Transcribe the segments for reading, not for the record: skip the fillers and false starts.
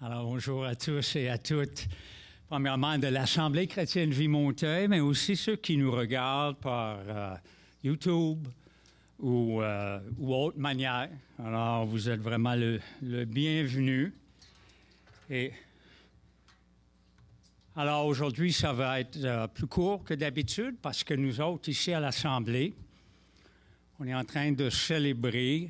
Alors, bonjour à tous et à toutes. Premièrement, de l'Assemblée chrétienne Vie-Montreuil, mais aussi ceux qui nous regardent par YouTube ou autre manière. Alors, vous êtes vraiment le bienvenu. Et alors, aujourd'hui, ça va être plus court que d'habitude parce que nous autres, ici à l'Assemblée, on est en train de célébrer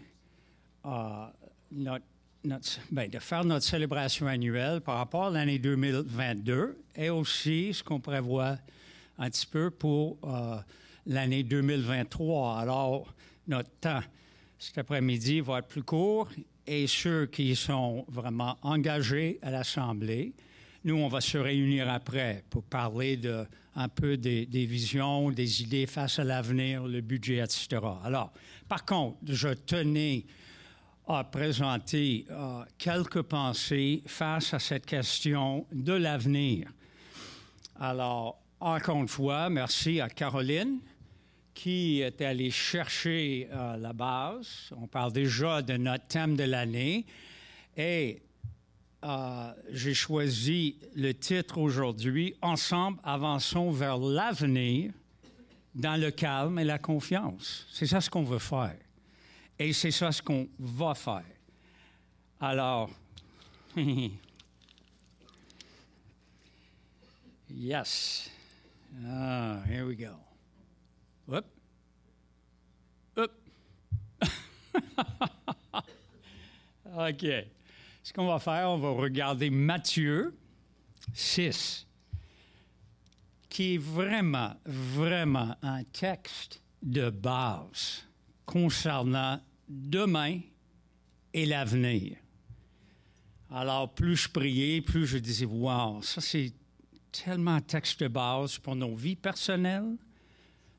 de faire notre célébration annuelle par rapport à l'année 2022 et aussi ce qu'on prévoit un petit peu pour l'année 2023. Alors, notre temps cet après-midi va être plus court et ceux qui sont vraiment engagés à l'Assemblée, nous, on va se réunir après pour parler un peu des visions, des idées face à l'avenir, le budget, etc. Alors, par contre, je tenais à présenter quelques pensées face à cette question de l'avenir. Alors, encore une fois, merci à Caroline qui est allée chercher la base. On parle déjà de notre thème de l'année et j'ai choisi le titre aujourd'hui « Ensemble, avançons vers l'avenir dans le calme et la confiance ». C'est ça ce qu'on veut faire. Et c'est ça ce qu'on va faire. Alors, yes. Here we go. Whoop. Up. OK. Ce qu'on va faire, on va regarder Matthieu 6, qui est vraiment, vraiment un texte de base concernant demain et l'avenir. Alors, plus je priais, plus je disais, wow, ça c'est tellement un texte de base pour nos vies personnelles,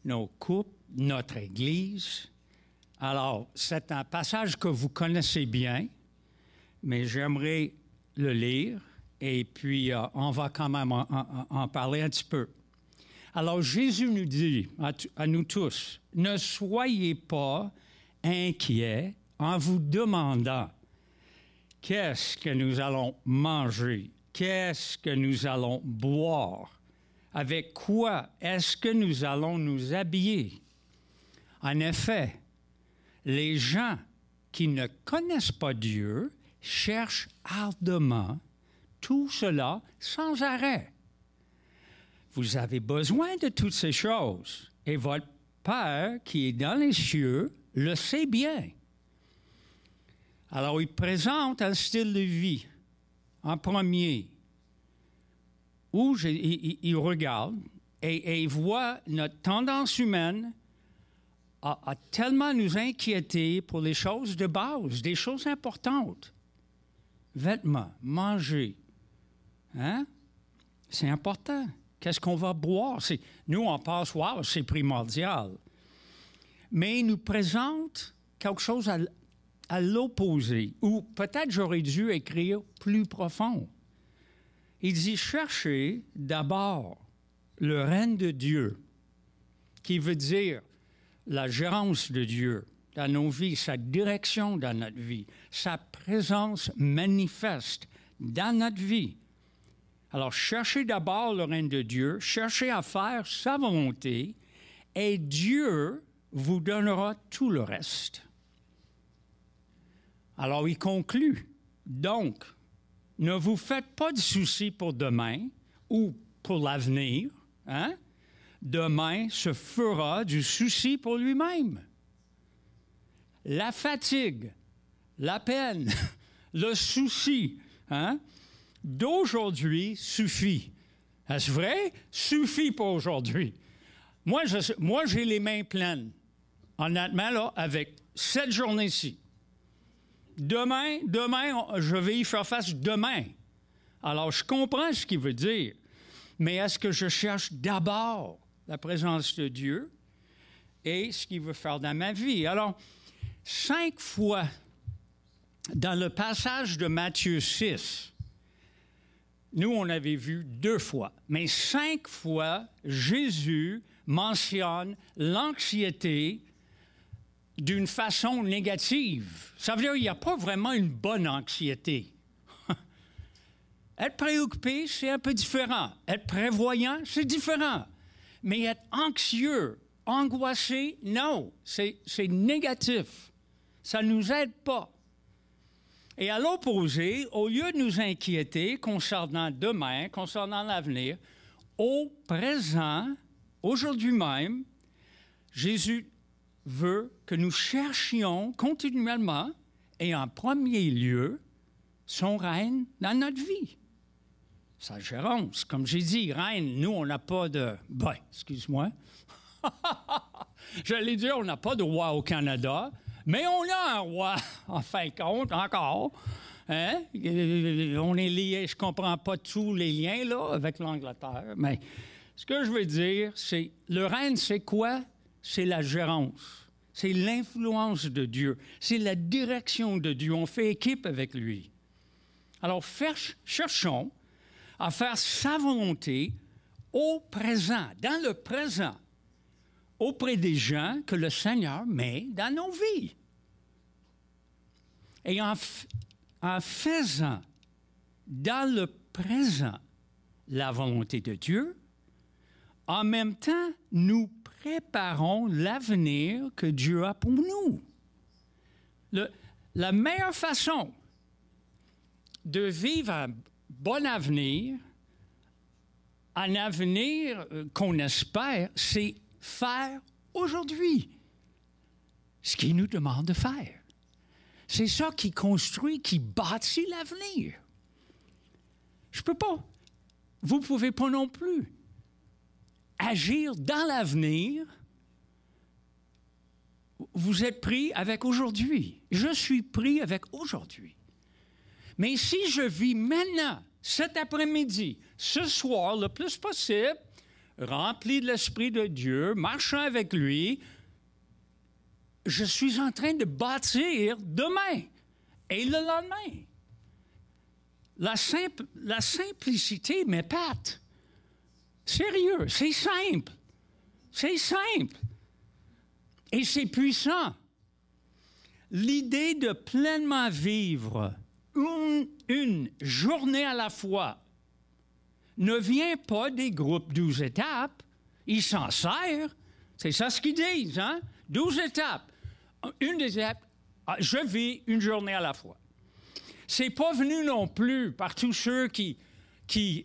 nos couples, notre Église. Alors, c'est un passage que vous connaissez bien, mais j'aimerais le lire et puis on va quand même en parler un petit peu. Alors, Jésus nous dit à nous tous, « Ne soyez pas inquiets en vous demandant qu'est-ce que nous allons manger, qu'est-ce que nous allons boire, avec quoi est-ce que nous allons nous habiller. » En effet, les gens qui ne connaissent pas Dieu cherchent ardemment tout cela sans arrêt. Vous avez besoin de toutes ces choses et votre Père qui est dans les cieux le sait bien. Alors, il présente un style de vie en premier où il regarde et il voit notre tendance humaine à tellement nous inquiéter pour les choses de base, des choses importantes. Vêtements, manger. Hein? C'est important. Qu'est-ce qu'on va boire? Nous, on pense, wow, c'est primordial. Mais il nous présente quelque chose à l'opposé, ou peut-être j'aurais dû écrire plus profond. Il dit, cherchez d'abord le règne de Dieu, qui veut dire la gérance de Dieu dans nos vies, sa direction dans notre vie, sa présence manifeste dans notre vie. Alors, cherchez d'abord le règne de Dieu, cherchez à faire sa volonté, et Dieu vous donnera tout le reste. Alors, il conclut. Donc, ne vous faites pas de soucis pour demain ou pour l'avenir. Hein? Demain se fera du souci pour lui-même. La fatigue, la peine, le souci, d'aujourd'hui suffit. Est-ce vrai? Suffit pour aujourd'hui. Moi, j'ai les mains pleines, honnêtement, là, avec cette journée-ci. Demain, je vais y faire face demain. Alors, je comprends ce qu'il veut dire, mais est-ce que je cherche d'abord la présence de Dieu et ce qu'il veut faire dans ma vie? Alors, 5 fois dans le passage de Matthieu 6, nous, on avait vu 2 fois, mais 5 fois, Jésus mentionne l'anxiété d'une façon négative. Ça veut dire qu'il n'y a pas vraiment une bonne anxiété. Être préoccupé, c'est un peu différent. Être prévoyant, c'est différent. Mais être anxieux, angoissé, non, c'est négatif. Ça ne nous aide pas. Et à l'opposé, au lieu de nous inquiéter concernant demain, concernant l'avenir, au présent, aujourd'hui même, Jésus veut que nous cherchions continuellement et en premier lieu son règne dans notre vie. Sa gérance, comme j'ai dit, règne, nous, on n'a pas de... Ben, excuse-moi. J'allais dire, on n'a pas de roi au Canada, mais on a un roi, en fin de compte, encore. Hein? On est liés, je ne comprends pas tous les liens, là, avec l'Angleterre, mais ce que je veux dire, c'est, le règne, c'est quoi? C'est la gérance. C'est l'influence de Dieu. C'est la direction de Dieu. On fait équipe avec lui. Alors, cherchons à faire sa volonté au présent, dans le présent, auprès des gens que le Seigneur met dans nos vies. Et en faisant dans le présent la volonté de Dieu, en même temps, nous préparons l'avenir que Dieu a pour nous. La meilleure façon de vivre un bon avenir, un avenir qu'on espère, c'est faire aujourd'hui ce qu'il nous demande de faire. C'est ça qui construit, qui bâtit l'avenir. Je ne peux pas. Vous ne pouvez pas non plus agir dans l'avenir. Vous êtes pris avec aujourd'hui. Je suis pris avec aujourd'hui. Mais si je vis maintenant, cet après-midi, ce soir, le plus possible, rempli de l'Esprit de Dieu, marchant avec lui, je suis en train de bâtir demain et le lendemain. La simplicité m'épate. Sérieux, c'est simple. C'est simple. Et c'est puissant. L'idée de pleinement vivre une journée à la fois ne vient pas des groupes 12 étapes. Ils s'en servent. C'est ça ce qu'ils disent, hein? 12 étapes. Une des étapes, je vis une journée à la fois. C'est pas venu non plus par tous ceux qui crient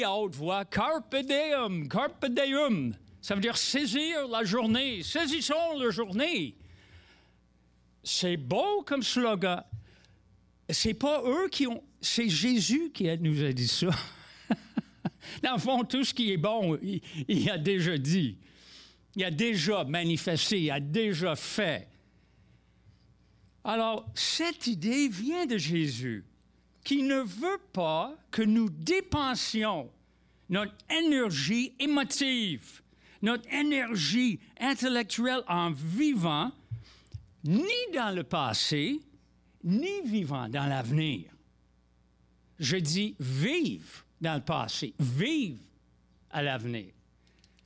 à haute voix « Carpe diem, carpe diem ». Ça veut dire saisir la journée. Saisissons la journée. C'est beau comme slogan. C'est pas eux qui ont... C'est Jésus qui nous a dit ça. Dans le fond, tout ce qui est bon, il a déjà dit. Il a déjà manifesté, il a déjà fait. Alors, cette idée vient de Jésus, qui ne veut pas que nous dépensions notre énergie émotive, notre énergie intellectuelle en vivant, ni dans le passé, ni vivant dans l'avenir. Je dis vive dans le passé, vive à l'avenir.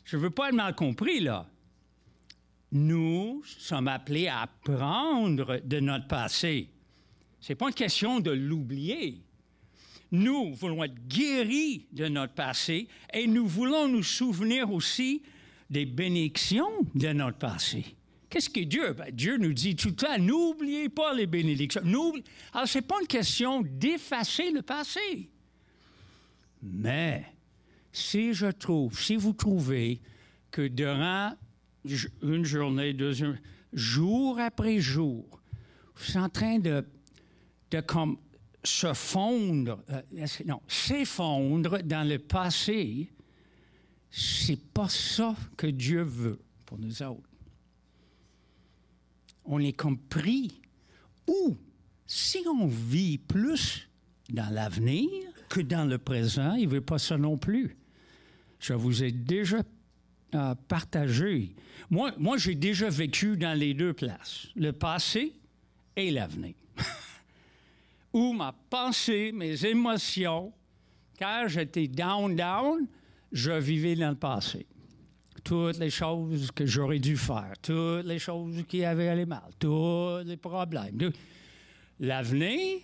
Je ne veux pas être mal compris, là. Nous sommes appelés à apprendre de notre passé. Ce n'est pas une question de l'oublier. Nous voulons être guéris de notre passé et nous voulons nous souvenir aussi des bénédictions de notre passé. Qu'est-ce que Dieu? Ben, Dieu nous dit tout le temps, n'oubliez pas les bénédictions. Alors, ce n'est pas une question d'effacer le passé. Mais si vous trouvez que durant une journée, 2 jours, jour après jour, vous êtes en train de comme se fondre, s'effondre dans le passé, c'est pas ça que Dieu veut pour nous autres. On est comme pris. Ou, si on vit plus dans l'avenir que dans le présent, il ne veut pas ça non plus. Je vous ai déjà partagé. Moi, j'ai déjà vécu dans les deux places, le passé et l'avenir. Où ma pensée, mes émotions, quand j'étais down, je vivais dans le passé. Toutes les choses que j'aurais dû faire, toutes les choses qui avaient allé mal, tous les problèmes. L'avenir,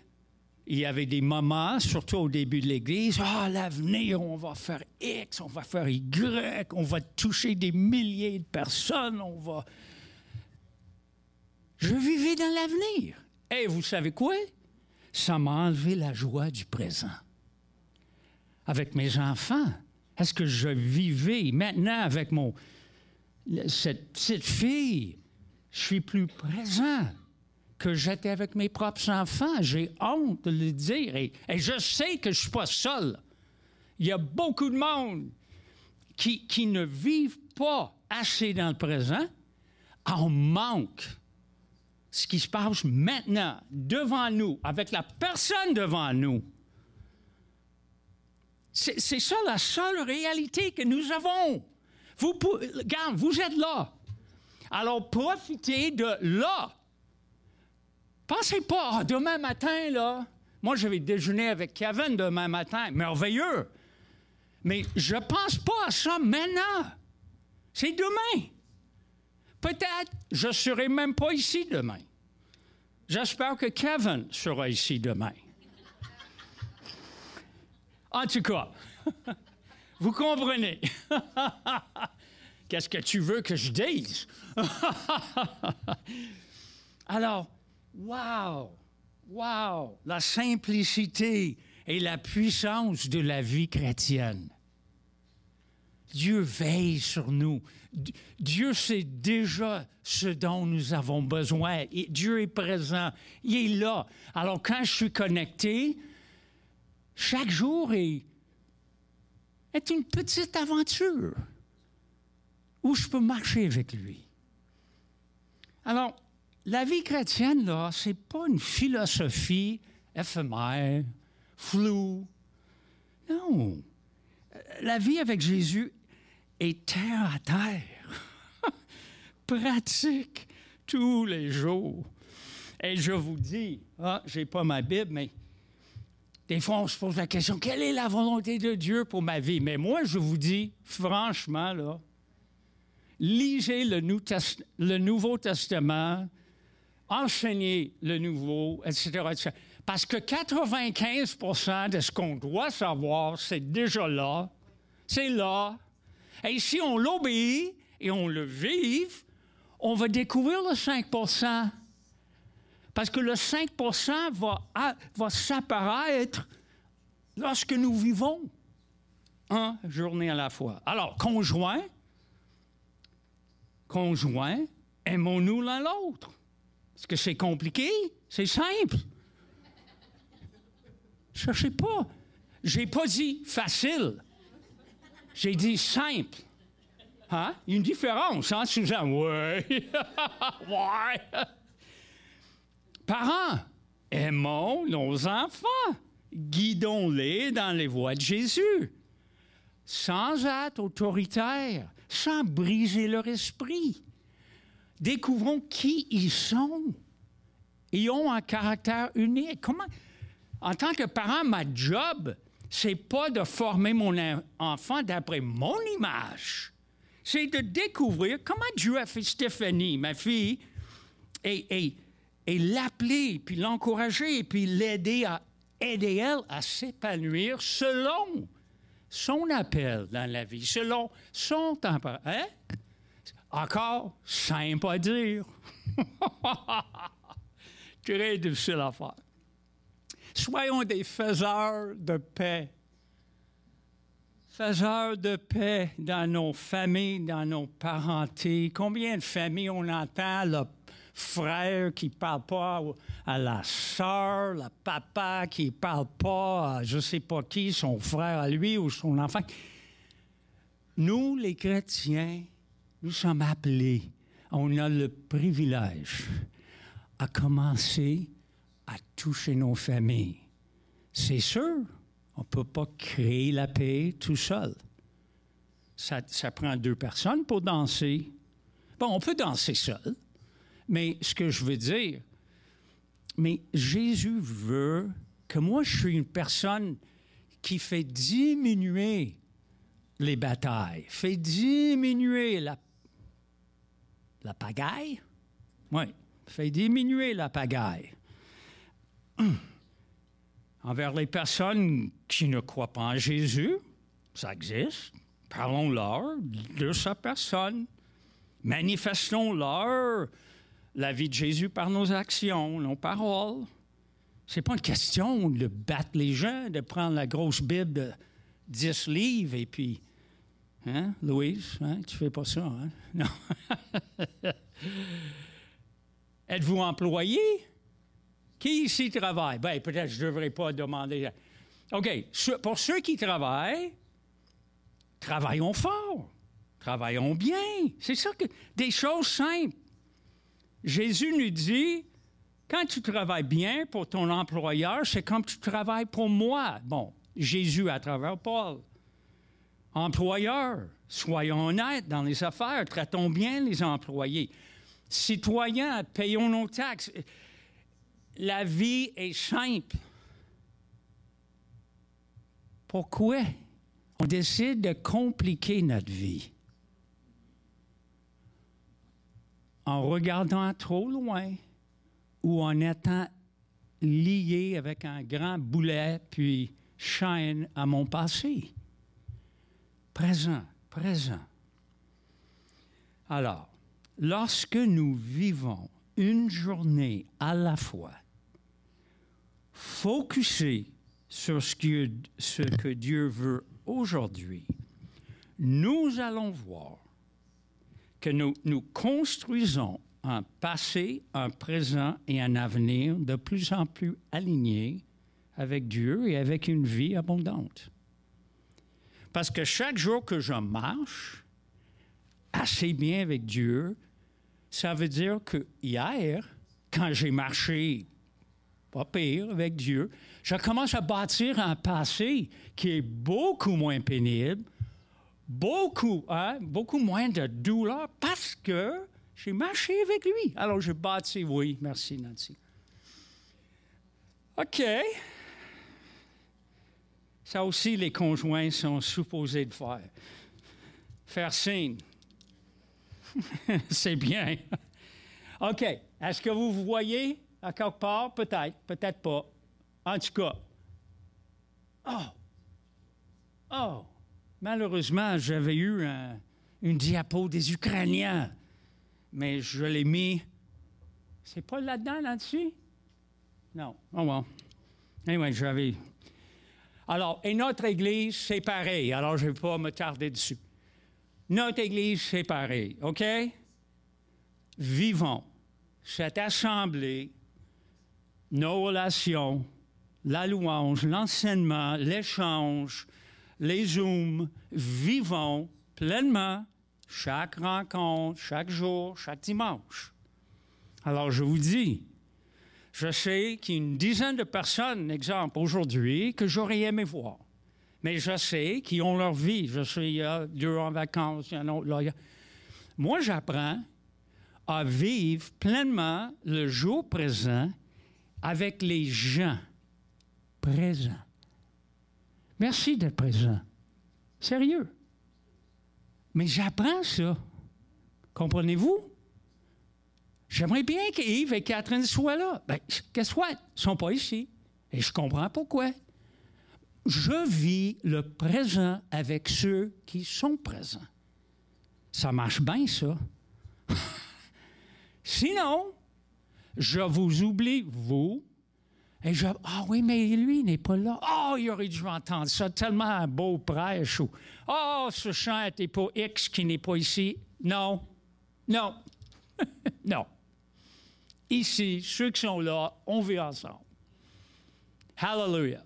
il y avait des moments, surtout au début de l'Église, « Ah, l'avenir, on va faire X, on va faire Y, on va toucher des milliers de personnes, on va... » Je vivais dans l'avenir. Et vous savez quoi? Ça m'a enlevé la joie du présent. Avec mes enfants, est-ce que je vivais maintenant avec cette petite fille? Je suis plus présent que j'étais avec mes propres enfants. J'ai honte de le dire. Et je sais que je ne suis pas seul. Il y a beaucoup de monde qui ne vivent pas assez dans le présent. On manque ce qui se passe maintenant, devant nous, avec la personne devant nous. C'est ça la seule réalité que nous avons. Regarde, vous êtes là. Alors, profitez de là. Pensez pas, demain matin, là, moi, je vais déjeuner avec Kevin demain matin. Merveilleux. Mais je pense pas à ça maintenant. C'est demain. Peut-être, je ne serai même pas ici demain. J'espère que Kevin sera ici demain. En tout cas, vous comprenez. Qu'est-ce que tu veux que je dise? Alors, wow, la simplicité et la puissance de la vie chrétienne. Dieu veille sur nous. Dieu sait déjà ce dont nous avons besoin. Et Dieu est présent. Il est là. Alors, quand je suis connecté, chaque jour est une petite aventure où je peux marcher avec lui. Alors, la vie chrétienne, là, c'est pas une philosophie éphémère, floue. Non. La vie avec Jésus est terre à terre, pratique tous les jours. Et je vous dis, j'ai pas ma Bible, mais des fois, on se pose la question, quelle est la volonté de Dieu pour ma vie? Mais moi, je vous dis, franchement, là, lisez le Nouveau Testament, enseignez le Nouveau, etc., etc. Parce que 95% de ce qu'on doit savoir, c'est déjà là. C'est là. Et si on l'obéit et on le vive, on va découvrir le 5%. Parce que le 5% va s'apparaître lorsque nous vivons une journée à la fois. Alors, conjoints, aimons-nous l'un l'autre. Est-ce que c'est compliqué? C'est simple. Cherchez pas. J'ai pas dit facile. J'ai dit simple. Hein? Il y a une différence, hein, Suzanne? Oui. Ouais. Parents, aimons nos enfants. Guidons-les dans les voies de Jésus. Sans être autoritaires, sans briser leur esprit. Découvrons qui ils sont. Ils ont un caractère unique. En tant que parent, ma job, c'est pas de former mon enfant d'après mon image. C'est de découvrir comment Dieu a fait Stéphanie, ma fille, et l'appeler, puis l'encourager, puis l'aider elle à s'épanouir selon son appel dans la vie, selon son tempérament. Hein? Encore simple à dire. Très difficile à faire. Soyons des faiseurs de paix. Faiseurs de paix dans nos familles, dans nos parentés. Combien de familles on entend, le frère qui ne parle pas à la sœur, le papa qui ne parle pas à je ne sais pas qui, son frère à lui ou son enfant. Nous, les chrétiens, nous sommes appelés, on a le privilège à commencer à toucher nos familles. C'est sûr, on ne peut pas créer la paix tout seul. Ça prend 2 personnes pour danser. Bon, on peut danser seul, mais ce que je veux dire, mais Jésus veut que moi, je suis une personne qui fait diminuer les batailles, fait diminuer la pagaille. Oui, fait diminuer la pagaille. envers les personnes qui ne croient pas en Jésus. Ça existe. Parlons-leur de sa personne. Manifestons-leur la vie de Jésus par nos actions, nos paroles. C'est pas une question de battre les gens, de prendre la grosse Bible de 10 livres et puis... Hein, Louise? Hein, tu fais pas ça, hein? Non. Êtes-vous employé? Qui ici travaille? Bien, peut-être que je ne devrais pas demander. OK. Pour ceux qui travaillent, travaillons fort. Travaillons bien. C'est ça que... Des choses simples. Jésus nous dit, quand tu travailles bien pour ton employeur, c'est comme tu travailles pour moi. Bon, Jésus à travers Paul. Employeurs, soyons honnêtes dans les affaires, traitons bien les employés. Citoyens, payons nos taxes. La vie est simple. Pourquoi on décide de compliquer notre vie? En regardant trop loin ou en étant lié avec un grand boulet puis chaîne à mon passé. Présent. Alors, lorsque nous vivons une journée à la fois, focusés sur ce que Dieu veut aujourd'hui, nous allons voir que nous construisons un passé, un présent et un avenir de plus en plus alignés avec Dieu et avec une vie abondante. Parce que chaque jour que je marche assez bien avec Dieu, ça veut dire que hier, quand j'ai marché pas pire avec Dieu, je commence à bâtir un passé qui est beaucoup moins pénible, beaucoup moins de douleur parce que j'ai marché avec lui. Alors, j'ai bâti, oui, merci Nancy. OK. Ça aussi, les conjoints sont supposés de faire. Faire signe. C'est bien. OK. Est-ce que vous voyez à quelque part? Peut-être, peut-être pas. En tout cas. Oh! Malheureusement, j'avais eu une diapo des Ukrainiens, mais je l'ai mis... C'est pas là-dessus? Non. Oh bon. Anyway, j'avais... Alors, et notre Église, c'est pareil. Alors, je ne vais pas me tarder dessus. Notre Église, c'est pareil, OK? Vivons cette assemblée, nos relations, la louange, l'enseignement, l'échange, les Zooms, vivons pleinement chaque rencontre, chaque jour, chaque dimanche. Alors, je vous dis, je sais qu'il y a une dizaine de personnes, exemple, aujourd'hui, que j'aurais aimé voir. Mais je sais qu'ils ont leur vie. Je sais, il y a 2 en vacances, il y en a un autre là. Moi, j'apprends à vivre pleinement le jour présent avec les gens présents. Merci d'être présent. Sérieux. Mais j'apprends ça. Comprenez-vous? J'aimerais bien qu'Yves et Catherine soient là. Bien, qu'est-ce que ils ne sont pas ici. Et je comprends pourquoi. Je vis le présent avec ceux qui sont présents. Ça marche bien, ça. Sinon, je vous oublie, vous, et je... Ah oui, mais lui n'est pas là. Oh, il aurait dû entendre ça. Tellement un beau prêche. Oh, ce chant était pour X qui n'est pas ici. Non. Non. Non. Ici, ceux qui sont là, on vit ensemble. Hallelujah.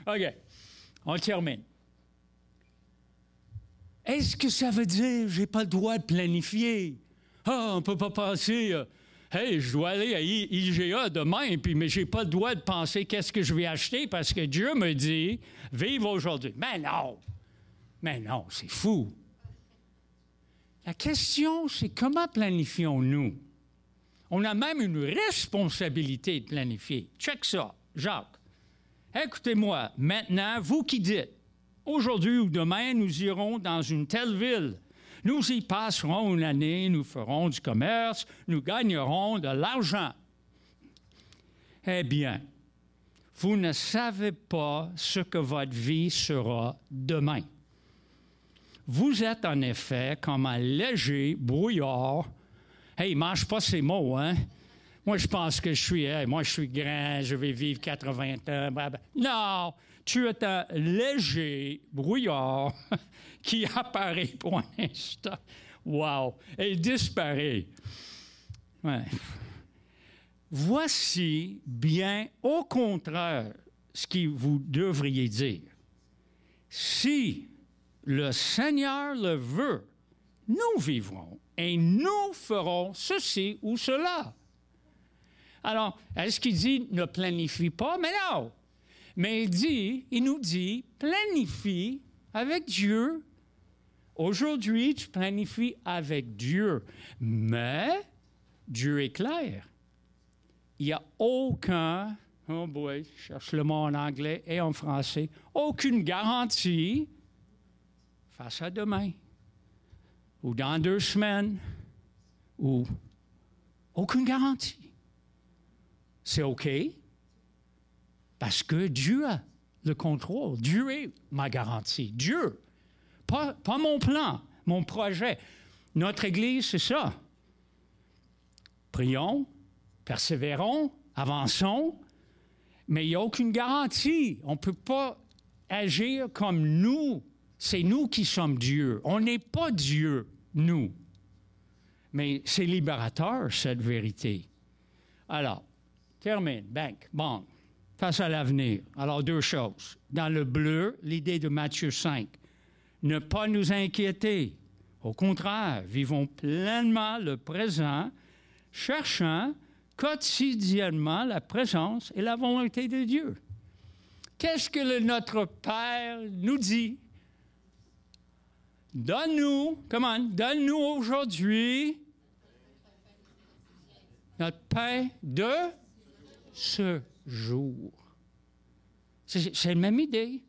OK. On termine. Est-ce que ça veut dire que je n'ai pas le droit de planifier? On ne peut pas penser, hey, je dois aller à IGA demain, mais je n'ai pas le droit de penser qu'est-ce que je vais acheter parce que Dieu me dit, vive aujourd'hui. Mais non! Mais non, c'est fou. La question, c'est comment planifions-nous? On a même une responsabilité de planifier. Check ça, Jacques. Écoutez-moi, maintenant, vous qui dites, aujourd'hui ou demain, nous irons dans une telle ville. Nous y passerons une année, nous ferons du commerce, nous gagnerons de l'argent. Eh bien, vous ne savez pas ce que votre vie sera demain. Vous êtes en effet comme un léger brouillard. Hey, mange pas ces mots, hein? Moi, je pense que je suis grand, je vais vivre 80 ans. Blablabla. Non, tu es un léger brouillard qui apparaît pour un instant. Wow! Et disparaît. Ouais. Voici bien au contraire ce que vous devriez dire. Si le Seigneur le veut, nous vivrons et nous ferons ceci ou cela. Alors, est-ce qu'il dit ne planifie pas? Mais non! Mais il nous dit, planifie avec Dieu. Aujourd'hui, tu planifies avec Dieu. Mais Dieu est clair. Il n'y a aucun, oh boy, je cherche le mot en anglais et en français, aucune garantie face à demain, ou dans 2 semaines, ou aucune garantie. C'est OK, parce que Dieu a le contrôle. Dieu est ma garantie. Dieu, pas mon plan, mon projet. Notre Église, c'est ça. Prions, persévérons, avançons, mais il n'y a aucune garantie. On ne peut pas agir comme nous. C'est nous qui sommes Dieu. On n'est pas Dieu, nous. Mais c'est libérateur, cette vérité. Alors, termine, banque, face à l'avenir. Alors, 2 choses. Dans le bleu, l'idée de Matthieu 5. Ne pas nous inquiéter. Au contraire, vivons pleinement le présent, cherchant quotidiennement la présence et la volonté de Dieu. Qu'est-ce que notre Père nous dit? Donne-nous aujourd'hui notre pain de ce jour. C'est la même idée.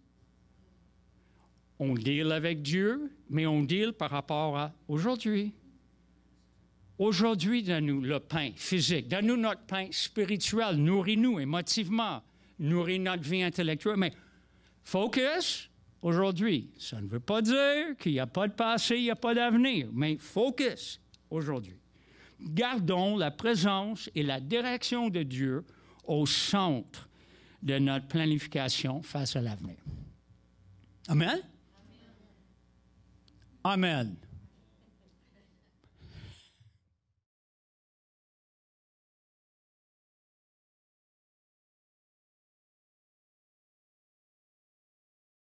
On deal avec Dieu, mais on deal par rapport à aujourd'hui. Aujourd'hui, donne-nous le pain physique, donne-nous notre pain spirituel, nourris-nous émotivement, nourris notre vie intellectuelle, mais focus aujourd'hui. Ça ne veut pas dire qu'il n'y a pas de passé, il n'y a pas d'avenir, mais focus aujourd'hui. Gardons la présence et la direction de Dieu au centre de notre planification face à l'avenir. Amen? Amen.